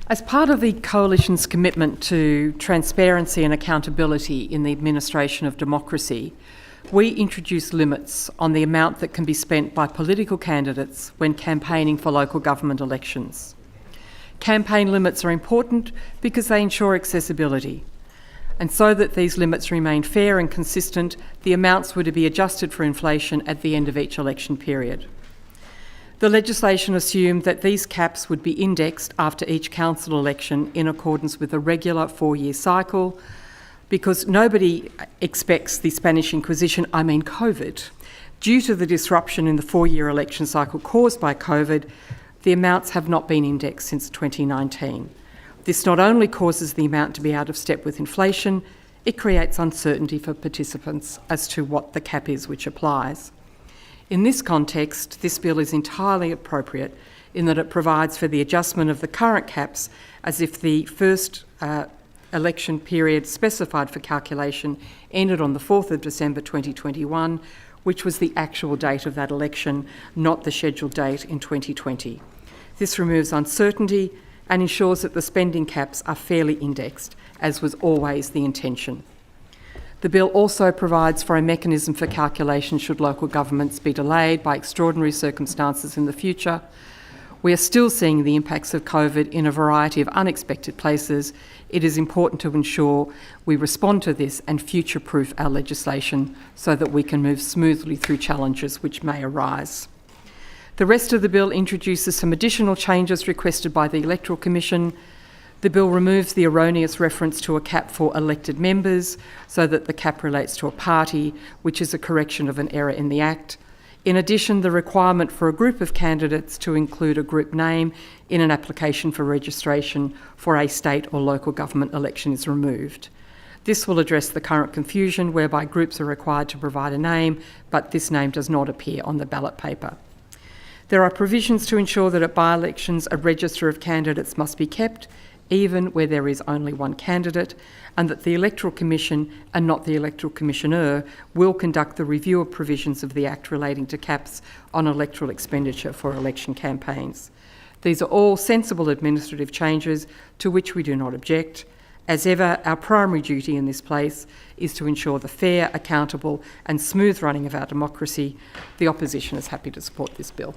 As part of the Coalition's commitment to transparency and accountability in the administration of democracy, we introduce limits on the amount that can be spent by political candidates when campaigning for local government elections. Campaign limits are important because they ensure accessibility. And so that these limits remain fair and consistent, the amounts were to be adjusted for inflation at the end of each election period. The legislation assumed that these caps would be indexed after each council election in accordance with a regular 4-year cycle, because nobody expects the Spanish Inquisition, COVID. Due to the disruption in the 4-year election cycle caused by COVID, the amounts have not been indexed since 2019. This not only causes the amount to be out of step with inflation, it creates uncertainty for participants as to what the cap is which applies. In this context, this bill is entirely appropriate in that it provides for the adjustment of the current caps as if the first election period specified for calculation ended on the 4th of December 2021, which was the actual date of that election, not the scheduled date in 2020. This removes uncertainty and ensures that the spending caps are fairly indexed, as was always the intention. The bill also provides for a mechanism for calculation should local governments be delayed by extraordinary circumstances in the future. We are still seeing the impacts of COVID in a variety of unexpected places. It is important to ensure we respond to this and future-proof our legislation so that we can move smoothly through challenges which may arise. The rest of the bill introduces some additional changes requested by the Electoral Commission. The bill removes the erroneous reference to a cap for elected members so that the cap relates to a party, which is a correction of an error in the Act. In addition, the requirement for a group of candidates to include a group name in an application for registration for a state or local government election is removed. This will address the current confusion whereby groups are required to provide a name, but this name does not appear on the ballot paper. There are provisions to ensure that at by-elections a register of candidates must be kept, even where there is only one candidate, and that the Electoral Commission and not the Electoral Commissioner will conduct the review of provisions of the Act relating to caps on electoral expenditure for election campaigns. These are all sensible administrative changes to which we do not object. As ever, our primary duty in this place is to ensure the fair, accountable and smooth running of our democracy. The opposition is happy to support this bill.